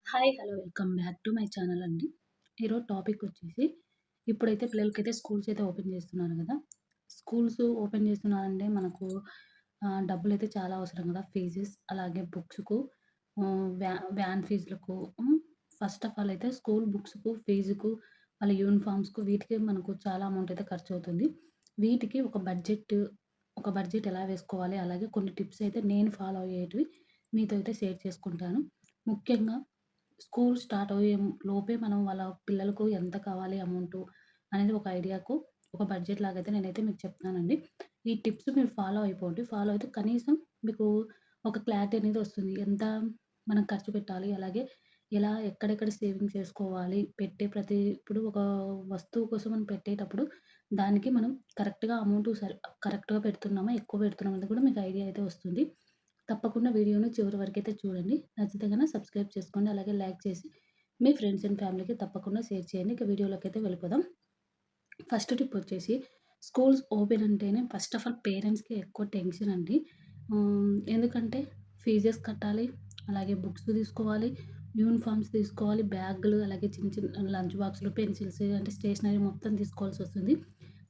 Hi! Hello! Welcome back to my channel అండి. ఈరోజు topic వచ్చేసి ఇప్పుడైతే పిల్లలకైతే స్కూల్స్ అయితే ఓపెన్ చేస్తున్నారు గదా! స్కూల్స్ ఓపెన్ చేస్తున్నారంటే మనకు డబ్బులైతే చాలా అవసరం గదా! ఫీజెస్ అలాగే బుక్స్‌కు వ్యాన్ ఫీజులకు ఫస్ట్ ఆఫ్ ఆల్ అయితే స్కూల్ బుక్స్‌కు, ఫీజుకు, వాళ్ళ యూనిఫార్మ్స్‌కు వీటికి మనకు చాలా అమౌంట్ అయితే ఖర్చవుతుంది. వీటికి ఒక బడ్జెట్ ఎలా వేసుకోవాలి? అలాగే కొన్ని టిప్స్ అయితే నేను ఫాలో అయ్యేటివి మీతో అయితే షేర్ చేసుకుంటాను. ముఖ్యంగా స్కూల్ స్టార్ట్ అయ్యే లోపే మనం వాళ్ళ పిల్లలకు ఎంత కావాలి అమౌంటు అనేది ఒక ఐడియాకు ఒక బడ్జెట్ లాగైతే నేనైతే మీకు చెప్తానండి. ఈ టిప్స్ మీరు ఫాలో అయిపోండి. ఫాలో అయితే కనీసం మీకు ఒక క్లారిటీ అనేది వస్తుంది. ఎంత మనం ఖర్చు పెట్టాలి? అలాగే ఎక్కడెక్కడ సేవింగ్ చేసుకోవాలి? ఇప్పుడు ఒక వస్తువు కోసం మనం పెట్టేటప్పుడు దానికి మనం కరెక్ట్‌గా అమౌంట్ కరెక్ట్‌గా పెడుతున్నామా? ఎక్కువ పెడుతున్నామా? అనేది కూడా మీకు ఐడియా అయితే వస్తుంది. తప్పకుండా వీడియోని చివరి వరకైతే చూడండి. నచ్చితే గనక సబ్స్క్రైబ్ చేసుకోండి. అలాగే లైక్ చేసి మీ ఫ్రెండ్స్ అండ్ ఫ్యామిలీకి తప్పకుండా షేర్ చేయండి. ఇక వీడియోలోకైతే వెళ్ళిపోదాం. ఫస్ట్ టిప్ వచ్చేసి స్కూల్స్ ఓపెన్ అంటేనే ఫస్ట్ ఆఫ్ ఆల్ పేరెంట్స్‌కి ఎక్కువ టెన్షన్ అండి. ఎందుకంటే ఫీజెస్ కట్టాలి. అలాగే బుక్స్ తీసుకోవాలి. యూనిఫార్మ్స్ తీసుకోవాలి. బ్యాగులు అలాగే చిన్న చిన్న లంచ్ బాక్సులు, పెన్సిల్స్ అంటే స్టేషనరీ మొత్తం తీసుకోవాల్సొస్తుంది.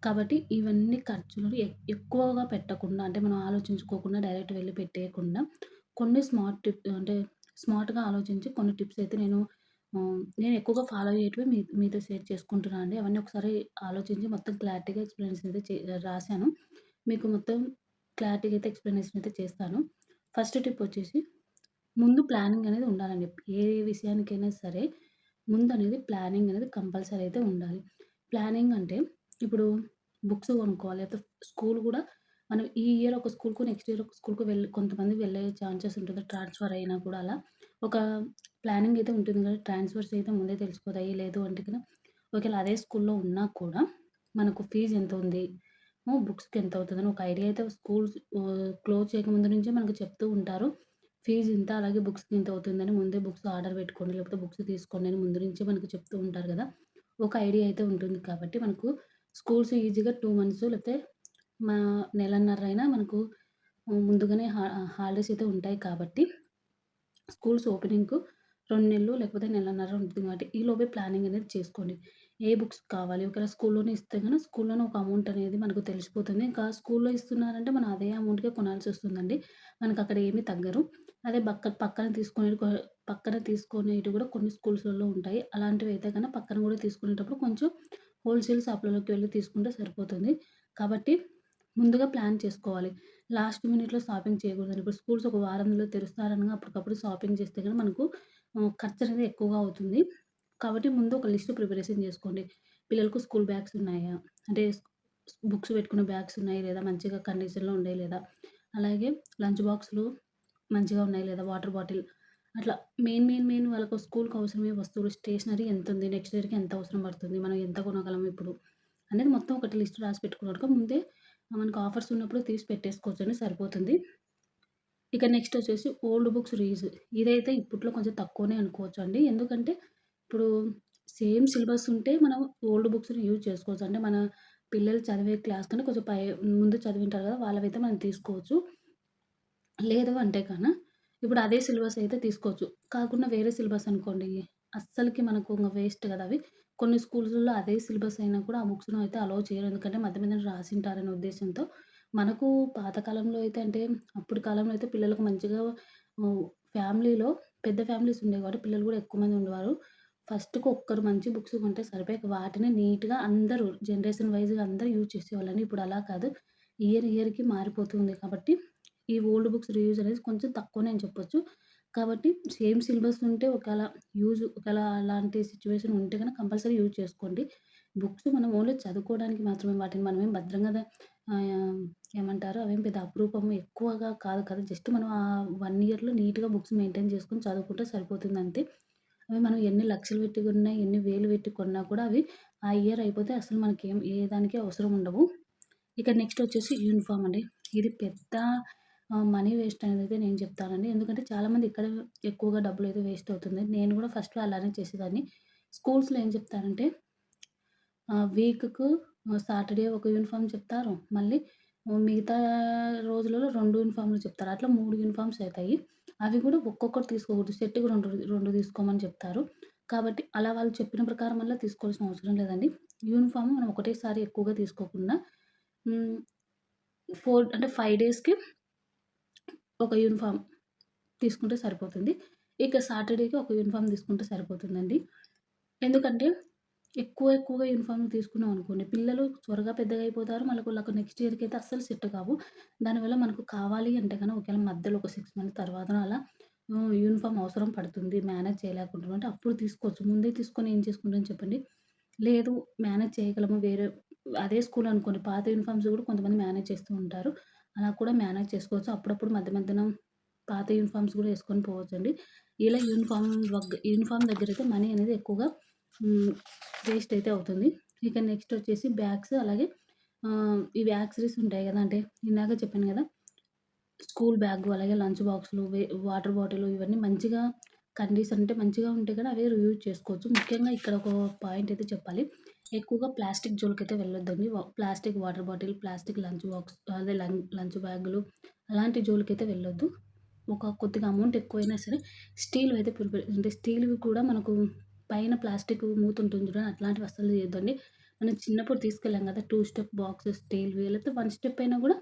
కాబట్టి ఇవన్నీ ఖర్చులు ఎక్కువగా పెట్టకుండా అంటే మనం ఆలోచించుకోకుండా డైరెక్ట్ వెళ్లి పెట్టేయకుండా కొన్ని స్మార్ట్‌గా ఆలోచించి కొన్ని టిప్స్ అయితే నేను ఎక్కువగా ఫాలో అయ్యేటివి మీతో షేర్ చేసుకుంటున్నా అండి. అవన్నీ ఒకసారి ఆలోచించి మొత్తం క్లారిటీగా ఎక్స్‌ప్లనేషన్ అయితే రాసాను. మీకు మొత్తం క్లారిటీగా అయితే ఎక్స్‌ప్లనేషన్ అయితే చేస్తాను. ఫస్ట్ టిప్ వచ్చేసి ముందు ప్లానింగ్ అనేది ఉండాలండి. ఏ విషయానికైనా సరే ముందనేది ప్లానింగ్ అనేది కంపల్సరీ అయితే ఉండాలి. ప్లానింగ్ అంటే ఇప్పుడు బుక్స్ కొనుక్కోవాలి. లేకపోతే స్కూల్ గూడా మనం ఈ ఇయర్ ఒక స్కూల్‌కు, నెక్స్ట్ ఇయర్ ఒక స్కూల్‌కు కొంతమంది వెళ్ళే ఛాన్సెస్ ఉంటుంది. ట్రాన్స్‌ఫర్ అయినా కూడా అలా ఒక ప్లానింగ్ అయితే ఉంటుంది కదా! ట్రాన్స్‌ఫర్స్ అయితే ముందే తెలిసిపోతాయి. లేదు అంటే గన ఒకవేళ అదే స్కూల్‌లో ఉన్నా కూడా మనకు ఫీజ్ ఎంతుంది? బుక్స్‌కి ఎంతవుతదని ఒక ఐడియా అయితే క్లోజ్ చేయకముందు నుంచే మనకు చెప్తూ ఉంటారు. ఫీజ్ ఇంత, అలాగే బుక్స్‌కి ఇంత అవుతుందని ముందే బుక్స్ ఆర్డర్ పెట్టుకోండి, లేకపోతే బుక్స్ తీసుకోండి అని ముందు నుంచే మనకు చెప్తూ ఉంటారు గదా! ఒక ఐడియా అయితే ఉంటుంది కాబట్టి మనకు స్కూల్స్ ఈజీగా 2 మంత్స్ లేకపోతే మా నెలన్నరైనా మనకు ముందుగానే హాలిడేస్ అయితే ఉంటాయి కాబట్టి స్కూల్స్ ఓపెనింగ్‌కు 2 నెలలు లేకపోతే నెలన్నర ఉంటుంది కాబట్టి ఈలోపే ప్లానింగ్ అనేది చేసుకోండి. ఏ బుక్స్ కావాలి? ఒకవేళ స్కూల్లోనే ఇస్తే గనక స్కూల్లోనే ఒక అమౌంట్ అనేది మనకు తెలిసిపోతుంది. ఇంకా స్కూల్‌లో ఇస్తున్నారంటే మనం అదే అమౌంట్‌కే కొనాల్సొస్తుందండి. మనకక్కడ ఏమి తగ్గరు. అదే పక్కన తీసుకునేటివి కూడా కొన్ని స్కూల్స్‌లలో ఉంటాయి. అలాంటివైతే గనక పక్కన కూడా తీసుకునేటప్పుడు కొంచెం హోల్‌సేల్ షాపులలోకి వెళ్లి తీసుకుంటే సరిపోతుంది. కాబట్టి ముందుగా ప్లాన్ చేసుకోవాలి. లాస్ట్ మినిట్‌లో షాపింగ్ చేయకూడదండి. ఇప్పుడు స్కూల్స్ ఒక వారంలో తెరుస్తారనంగా అప్పటికప్పుడు షాపింగ్ చేస్తే గనుక మనకు ఖర్చనేది ఎక్కువగా అవుతుంది. కాబట్టి ముందు ఒక లిస్ట్ ప్రిపరేషన్ జేసుకోండి. పిల్లలకు స్కూల్ బ్యాగ్స్ ఉన్నాయా? అంటే బుక్స్ పెట్టుకునే బ్యాగ్స్ ఉన్నాయి లేదా? మంచిగా కండిషన్‌లో ఉన్నాయి లేదా? అలాగే లంచ్ బాక్స్‌లు మంచిగా ఉన్నాయి లేదా? వాటర్ బాటిల్ అట్లా మెయిన్ వాళ్ళకు స్కూల్‌కి అవసరమయ్యే వస్తువులు స్టేషనరీ ఎంతుంది? నెక్స్ట్ ఇయర్‌కి ఎంత అవసరం పడుతుంది? మనం ఎంత కొనగలం ఇప్పుడు? అనేది మొత్తం ఒకటి లిస్ట్ రాసి పెట్టుకున్నాక ముందే మనకు ఆఫర్స్ ఉన్నప్పుడు తీసి పెట్టేసుకోవచ్చండి సరిపోతుంది. ఇక నెక్స్ట్ వచ్చేసి ఓల్డ్ బుక్స్ రీయూజ్. ఇదైతే ఇప్పట్లో కొంచెం తక్కువనే అనుకోవచ్చండి. ఎందుకంటే ఇప్పుడు సేమ్ సిలబస్ ఉంటే మనం ఓల్డ్ బుక్స్‌ని యూజ్ చేసుకోవచ్చు. అంటే మన పిల్లలు చదివే క్లాస్ కన్నా కొంచెం ముందు చదివింటారు కదా! వాళ్ళవైతే మనం తీసుకోవచ్చు. లేదు అంటే ఇప్పుడు అదే సిలబస్ అయితే తీసుకోవచ్చు. కాకుండా వేరే సిలబస్ అనుకోండి, అస్సలకి మనకు ఇంగ వేస్ట్ కదా అవి. కొన్ని స్కూల్స్‌లో అదే సిలబస్ అయినా కూడా ఆ బుక్స్‌ను అయితే అలో చేయరు. ఎందుకంటే మధ్య మధ్యన రాసింటారనే ఉద్దేశ్యంతో. మనకు పాత కాలంలో అయితే అంటే అప్పుడు కాలంలో అయితే పిల్లలకు మంచిగా హ్మ్, ఫ్యామిలీలో పెద్ద ఫ్యామిలీస్ ఉండేవి కాబట్టి పిల్లలు కూడా ఎక్కువ మంది ఉండేవారు. ఫస్ట్‌కి ఒక్కరు మంచి బుక్స్ కొంటే సరిపోయి వాటిని నీట్‌గా అందరూ జనరేషన్ వైస్‌గా అందరూ యూజ్ చేసేవాళ్ళండి. ఇప్పుడు అలా కాదు. ఇయర్‌కి మారిపోతుంది కాబట్టి ఈ ఓల్డ్ బుక్స్ రీయూజ్ అనేది కొంచెం తక్కువనే అని చెప్పొచ్చు. కాబట్టి సేమ్ సిలబస్ ఉంటే ఒకవేళ అలాంటి సిట్యుయేషన్ ఉంటే గనక కంపల్సరీ యూజ్ చేసుకోండి. బుక్స్ మనం ఓన్లీ చదువుకోవడానికి మాత్రమే వాటిని మనమేం భద్రంగా ఆహ్, ఏమంటారు అవేం పెద్ద అపురూపం ఎక్కువగా కాదు కదా! జస్ట్ మనం ఆ 1 ఇయర్‌లో నీట్‌గా బుక్స్ మెయింటైన్ చేసుకొని చదువుకుంటే సరిపోతుందంతే. అవి మనం ఎన్ని లక్షలు పెట్టి కొన్నా, ఎన్ని వేలు పెట్టి కొన్నా కూడా అవి ఆ ఇయర్ అయిపోతే అసలు మనకేం ఏ దానికి అవసరం ఉండవు. ఇక నెక్స్ట్ వచ్చేసి యూనిఫార్మ్ అండి. ఇది పెద్ద మనీ వేస్ట్ అనేదైతే నేను చెప్తానండి. ఎందుకంటే చాలామంది ఇక్కడ ఎక్కువగా డబ్బులైతే వేస్ట్ అవుతుంది. నేను కూడా ఫస్ట్‌లో అలానే చేసేదాన్ని. స్కూల్స్‌లో ఏం చెప్తారంటే వీక్‌కు సాటర్‌డే ఒక యూనిఫార్మ్ చెప్తారు. మళ్ళీ మిగతా రోజులలో 2 యూనిఫార్మ్‌లు చెప్తారు. అట్లా 3 యూనిఫార్మ్స్ అయితాయి. అవి గూడా ఒక్కొక్కటి తీసుకోకూడదు. సెట్‌కి 2 తీసుకోమని చెప్తారు. కాబట్టి అలా వాళ్ళు చెప్పిన ప్రకారం వల్ల తీసుకోవాల్సిన అవసరం లేదండి. యూనిఫార్మ్ మనం ఒకటేసారి ఎక్కువగా తీసుకోకుండా హ్మ్. 4 అంటే 5 డేస్‌కి ఒక యూనిఫార్మ్ తీసుకుంటే సరిపోతుంది. ఇక సాటర్‌డేకి ఒక యూనిఫార్మ్ తీసుకుంటే సరిపోతుందండి. ఎందుకంటే ఎక్కువగా యూనిఫార్మ్‌లు తీసుకున్నామనుకోండి, పిల్లలు త్వరగా పెద్దగయిపోతారు. వాళ్ళకు నెక్స్ట్ ఇయర్‌కయితే అస్సలు సెట్ కావు. దానివల్ల మనకు కావాలి అంటే గనక ఒకవేళ మధ్యలో ఒక 6 మంత్స్ తర్వాతనో అలా యూనిఫార్మ్ అవసరం పడుతుంది. మేనేజ్ చేయలేకుంటున్నాం అంటే అప్పుడు తీసుకోవచ్చు. ముందే తీసుకొని ఏం చేసుకుంటాం చెప్పండి? లేదు మేనేజ్ చేయగలము వేరే అదే స్కూల్ అనుకోండి పాత యూనిఫార్మ్స్ గూడా కొంతమంది మేనేజ్ చేస్తూ ఉంటారు. అలా కూడా మేనేజ్ చేసుకోవచ్చు. అప్పుడప్పుడు మధ్య మధ్యన పాత యూనిఫార్మ్స్ గూడా యేసుకొని పోవచ్చండి. ఇలా యూనిఫార్మ్ దగ్గరైతే మనీ అనేది ఎక్కువగా హ్మ్. వేస్ట్ అయితే అవుతుంది. ఇక నెక్స్ట్ వచ్చేసి బ్యాగ్స్ అలాగే ఇవి యాక్సెసరీస్ ఉంటాయి గదా! అంటే ఇందాక చెప్పాను గదా! స్కూల్ బ్యాగు, అలాగే లంచ్ బాక్సులు, వాటర్ బాటిలు ఇవన్నీ మంచిగా కండిషన్ అంటే మంచిగా ఉంటే కూడా అవే యూజ్ చేసుకోవచ్చు. ముఖ్యంగా ఇక్కడ ఒక పాయింట్ అయితే చెప్పాలి. ఎక్కువగా ప్లాస్టిక్ జోలికైతే వెళ్ళొద్దండి. Plastic water bottle, plastic lunch box అదే లంచ్ బ్యాగులు అలాంటి జోలికైతే వెళ్ళొద్దు. కొద్దిగా అమౌంట్ ఎక్కువైనా సరే స్టీల్‌వి అయితే అంటే స్టీల్‌వి కూడా మనకు పైన ప్లాస్టిక్ మూత ఉంటుంది చూడండి అట్లాంటివి అస్సలు చేయొద్దండి. మనం చిన్నప్పుడు తీసుకెళ్ళాం కదా! 2 స్టెప్ బాక్సెస్ స్టీల్‌వి లేకపోతే 1 స్టెప్ అయినా కూడా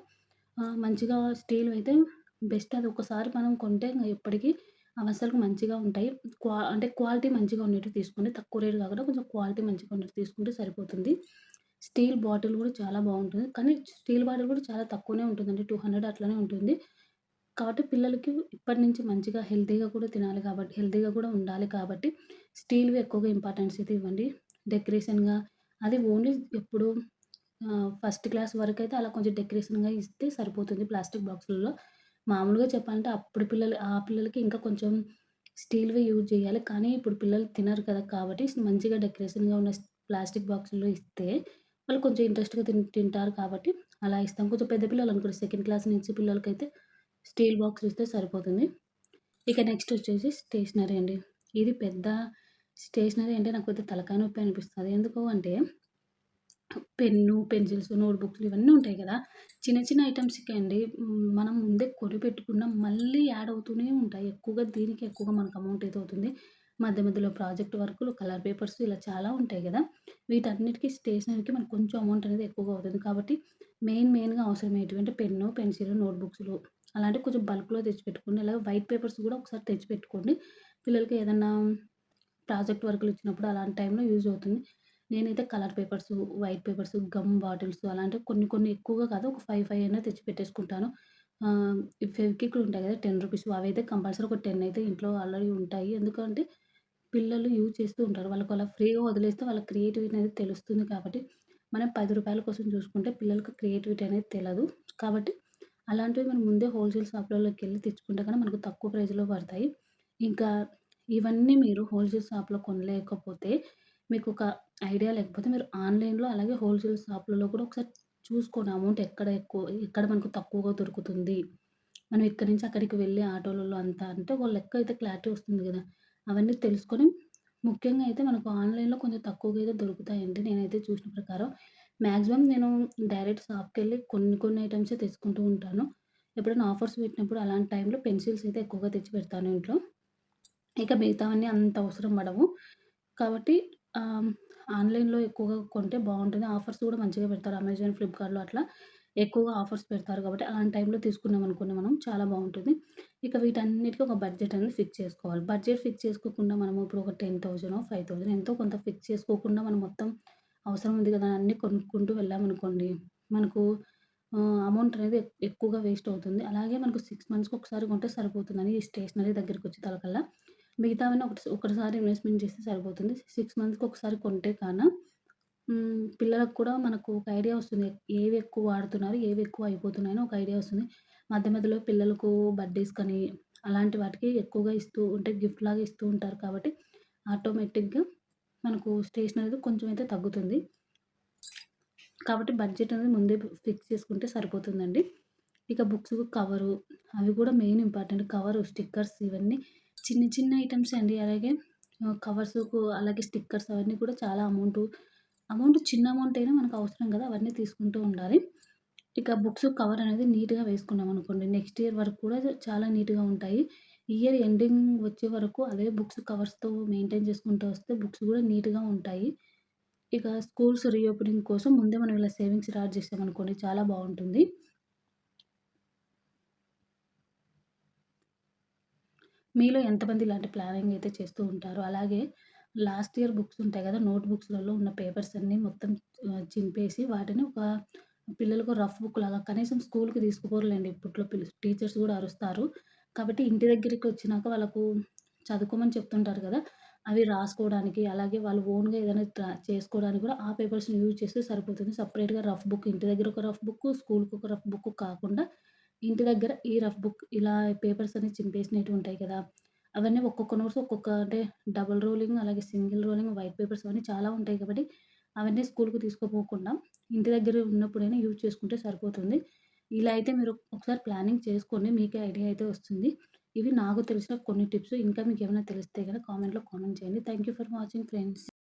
మంచిగా స్టీల్‌వయితే బెస్ట్ అది ఒకసారి మనం కొంటే ఇంగ ఎప్పటికి అవసలకు మంచిగా ఉంటాయి. అంటే క్వాలిటీ మంచిగా ఉండేటివి తీసుకోండి. తక్కువ రేట్ కాకుండా కొంచెం క్వాలిటీ మంచిగా ఉండేటివి తీసుకుంటే సరిపోతుంది. స్టీల్ బాటిల్ గూడా చాలా బావుంటుంది. కానీ స్టీల్ బాటిల్ గూడా చాలా తక్కువనే ఉంటుందండి. 200 అట్లనే ఉంటుంది. కాబట్టి పిల్లలకి ఇప్పటి నుంచి మంచిగా హెల్తీగా కూడా తినాలి కాబట్టి హెల్తీగా కూడా ఉండాలి కాబట్టి స్టీల్‌వి ఎక్కువగా ఇంపార్టెన్స్ అయితే ఇవ్వండి. డెకరేషన్‌గా అది ఓన్లీ ఎప్పుడు ఫస్ట్ క్లాస్ వరకైతే అలా కొంచెం డెకరేషన్‌గా ఇస్తే సరిపోతుంది ప్లాస్టిక్ బాక్సుల్లో. మామూలుగా చెప్పాలంటే అప్పుడు పిల్లలకి ఇంకా కొంచెం స్టీల్‌వే యూజ్ చేయాలి. కానీ ఇప్పుడు పిల్లలు తినరు కదా! కాబట్టి మంచిగా డెకరేషన్‌గా ఉన్న ప్లాస్టిక్ బాక్సుల్లో ఇస్తే వాళ్ళు కొంచెం ఇంట్రెస్ట్‌గా తింటారు కాబట్టి అలా ఇస్తాం. కొంచెం పెద్ద పిల్లలనుకోండి సెకండ్ క్లాస్ నుంచి పిల్లలకైతే స్టీల్ బాక్స్ ఇస్తే సరిపోతుంది. ఇక నెక్స్ట్ వచ్చేసి స్టేషనరీ అండి. ఇది పెద్ద స్టేషనరీ అంటే నాకు పెద్ద తలకాయ నొప్పి అనిపిస్తది. ఎందుకు అంటే పెన్ను, పెన్సిల్స్, నోట్ బుక్స్‌లు ఇవన్నీ ఉంటాయి గదా! చిన్న చిన్న ఐటెమ్స్‌కే అండి మనం ముందే కొనిపెట్టుకున్న మళ్ళీ యాడ్ అవుతూనే ఉంటాయి. దీనికి ఎక్కువగా మనకు అమౌంట్ అయితే అవుతుంది. మధ్య మధ్యలో ప్రాజెక్ట్ వర్కులు, కలర్ పేపర్స్ ఇలా చాలా ఉంటాయి గదా! వీటన్నిటికి స్టేషనరీకి మనకు కొంచెం అమౌంట్ అనేది ఎక్కువగా అవుతుంది. కాబట్టి మెయిన్‌గా అవసరమయ్యేటివి అంటే పెన్ను, పెన్సిల్, నోట్ బుక్స్‌లు అలాంటివి కొంచెం బల్క్‌లో తెచ్చిపెట్టుకోండి. అలాగే వైట్ పేపర్స్ గూడా ఒకసారి తెచ్చిపెట్టుకోండి. పిల్లలకి ఏదన్నా ప్రాజెక్ట్ వర్కులు ఇచ్చినప్పుడు అలాంటి టైంలో యూజ్ అవుతుంది. నేనైతే colour papers, white papers, gum bottles అలాంటివి కొన్ని కొన్ని ఎక్కువగా కాదు ఒక 5 అయినా తెచ్చి పెట్టేసుకుంటాను. ఈ ఫెవిక్విక్‌లు ఉంటాయి కదా! రూ. 10 అవైతే కంపల్సరీ ఒక 10 అయితే ఇంట్లో ఆల్రెడీ ఉంటాయి. ఎందుకంటే పిల్లలు యూజ్ చేస్తూ ఉంటారు. వాళ్ళకి అలా ఫ్రీగా వదిలేస్తే వాళ్ళ క్రియేటివిటీ అనేది తెలుస్తుంది కాబట్టి, మనం రూ. 10 కోసం చూసుకుంటే పిల్లలకి క్రియేటివిటీ అనేది తెలదు. కాబట్టి అలాంటివి మనం ముందే హోల్‌సేల్ షాప్‌లలోకెళ్ళి తెచ్చుకుంటే కనుక మనకు తక్కువ ప్రైస్‌లో పడతాయి. ఇంకా ఇవన్నీ మీరు హోల్‌సేల్ షాప్‌లో కొనలేకపోతే మీకొక ఐడియా లేకపోతే మీరు ఆన్‌లైన్‌లో అలాగే హోల్‌సేల్ షాపులలో కూడా ఒకసారి చూసుకోండి. అమౌంట్ ఎక్కడ మనకు తక్కువగా దొరుకుతుంది. మనం ఇక్కడి నుంచి అక్కడికి వెళ్ళి ఆటోలలో అంతా అంటే ఒక లెక్క అయితే క్లారిటీ వస్తుంది గదా! అవన్నీ తెలుసుకొని ముఖ్యంగా అయితే మనకు ఆన్‌లైన్‌లో కొంచెం తక్కువగా అయితే దొరుకుతాయండి. నేనైతే చూసిన ప్రకారం. మాక్సిమం నేను డైరెక్ట్ షాప్‌కెళ్ళి కొన్ని కొన్ని ఐటెమ్సే తెచ్చుకుంటూ ఉంటాను. ఎప్పుడైనా ఆఫర్స్ పెట్టినప్పుడు అలాంటి టైంలో పెన్సిల్స్ అయితే ఎక్కువగా తెచ్చి పెడతాను ఇంట్లో. ఇక మిగతావన్నీ అంత అవసరం పడవు. కాబట్టి ఆహ్, ఆన్‌లైన్‌లో ఎక్కువగా కొంటే బావుంటుంది. ఆఫర్స్ కూడా మంచిగా పెడతారు. అమెజాన్, ఫ్లిప్‌కార్ట్‌లో అట్లా ఎక్కువగా ఆఫర్స్ పెడతారు కాబట్టి అలాంటి టైంలో తీసుకున్నామనుకోండి మనం చాలా బావుంటుంది. ఇక వీటన్నిటికి ఒక బడ్జెట్ అనేది ఫిక్స్ చేసుకోవాలి. బడ్జెట్ ఫిక్స్ చేసుకోకుండా మనము ఇప్పుడు ఒక 10,000 5,000 ఎంతో కొంత ఫిక్స్ చేసుకోకుండా మనం మొత్తం అవసరం ఉంది కదా! అన్నీ కొనుక్కుంటూ వెళ్ళామనుకోండి మనకు అమౌంట్ అనేది ఎక్కువగా వేస్ట్ అవుతుంది. అలాగే మనకు 6 మంత్స్‌కి ఒకసారి కొంటే సరిపోతుందని ఈ స్టేషనరీ దగ్గరికొచ్చేతలకల్లా మిగతావన్నీ ఒకటిసారి ఇన్వెస్ట్‌మెంట్ చేస్తే సరిపోతుంది. 6 మంత్స్‌కి ఒకసారి కొంటే పిల్లలకు కూడా మనకు ఒక ఐడియా వస్తుంది. ఏవి ఎక్కువ వాడుతున్నారు, ఏవి ఎక్కువ అయిపోతున్నాయని ఒక ఐడియా వస్తుంది. మధ్య మధ్యలో పిల్లలకు బర్త్‌డేస్‌కని అలాంటి వాటికి ఎక్కువగా ఇస్తూ ఉంటే గిఫ్ట్‌లాగా ఇస్తూ ఉంటారు కాబట్టి ఆటోమేటిక్‌గా మనకు స్టేషనరీది కొంచెం అయితే తగ్గుతుంది. కాబట్టి బడ్జెట్ అనేది ముందే ఫిక్స్ చేసుకుంటే సరిపోతుందండి. ఇక బుక్స్ కవరు అవి కూడా మెయిన్ ఇంపార్టెంట్. కవరు, స్టిక్కర్స్ ఇవన్నీ చిన్న చిన్న ఐటెమ్సే అండి. అలాగే కవర్స్‌కు అలాగే స్టిక్కర్స్ అవన్నీ కూడా చాలా అమౌంట్ చిన్న అమౌంట్ అయినా మనకు అవసరం కదా! అవన్నీ తీసుకుంటూ ఉండాలి. ఇక బుక్స్ కవర్ అనేది నీట్‌గా వేసుకున్నామనుకోండి నెక్స్ట్ ఇయర్ వరకు కూడా చాలా నీట్‌గా ఉంటాయి. ఇయర్ ఎండింగ్ వచ్చే వరకు అదే బుక్స్ కవర్స్‌తో మెయింటైన్ చేసుకుంటూ వస్తే బుక్స్ గూడా నీట్‌గా ఉంటాయి. ఇక స్కూల్స్ రీఓపెనింగ్ కోసం ముందే మనం ఇలా సేవింగ్స్ స్టార్ట్ చేసామనుకోండి చాలా బావుంటుంది. మీలో ఎంతమంది ఇలాంటి ప్లానింగ్ అయితే చేస్తూ ఉంటారో, అలాగే లాస్ట్ ఇయర్ బుక్స్ ఉంటాయి గదా! నోట్ బుక్స్‌లలో ఉన్న పేపర్స్ అన్నీ మొత్తం చింపేసి వాటిని ఒక పిల్లలకు రఫ్ బుక్ లాగా కనీసం స్కూలుకి తీసుకుపోరులేండి ఇప్పట్లో టీచర్స్ గూడా అరుస్తారు. కాబట్టి ఇంటి దగ్గరికొచ్చినాక వాళ్ళకు చదువుకోమని చెప్తుంటారు గదా! అవి రాసుకోవడానికి, అలాగే వాళ్ళు ఓన్‌గా ఏదైనా చేసుకోవడానికి గూడా ఆ పేపర్స్‌ని యూజ్ చేస్తే సరిపోతుంది. సెపరేట్‌గా రఫ్ బుక్ ఇంటి దగ్గర ఒక రఫ్ బుక్కు, స్కూలుకి ఒక రఫ్ బుక్కు కాకుండా ఇంటి దగ్గర ఈ రఫ్ బుక్ ఇలా పేపర్స్ అన్ని చింపేసినటివి ఉంటాయి కదా! అవన్నీ ఒక్కొక్క నోట్స్ ఒక్కొక్క అంటే డబుల్ రోలింగ్, అలాగే సింగిల్ రోలింగ్, వైట్ పేపర్స్ అవన్నీ చాలా ఉంటాయి కాబట్టి, అవన్నీ స్కూలుకి తీసుకుపోకుండా ఇంటి దగ్గరే ఉన్నప్పుడైనా యూజ్ చేసుకుంటే సరిపోతుంది. ఇలా అయితే మీరు ఒకసారి ప్లానింగ్ చేసుకోండి. మీకే ఐడియా అయితే వస్తుంది. ఇవి నాకు తెలిసిన కొన్ని టిప్స్. ఇంకా మీకేమైనా తెలిస్తే గనక కామెంట్‌లో కామెంట్ చేయండి. Thank you for watching friends.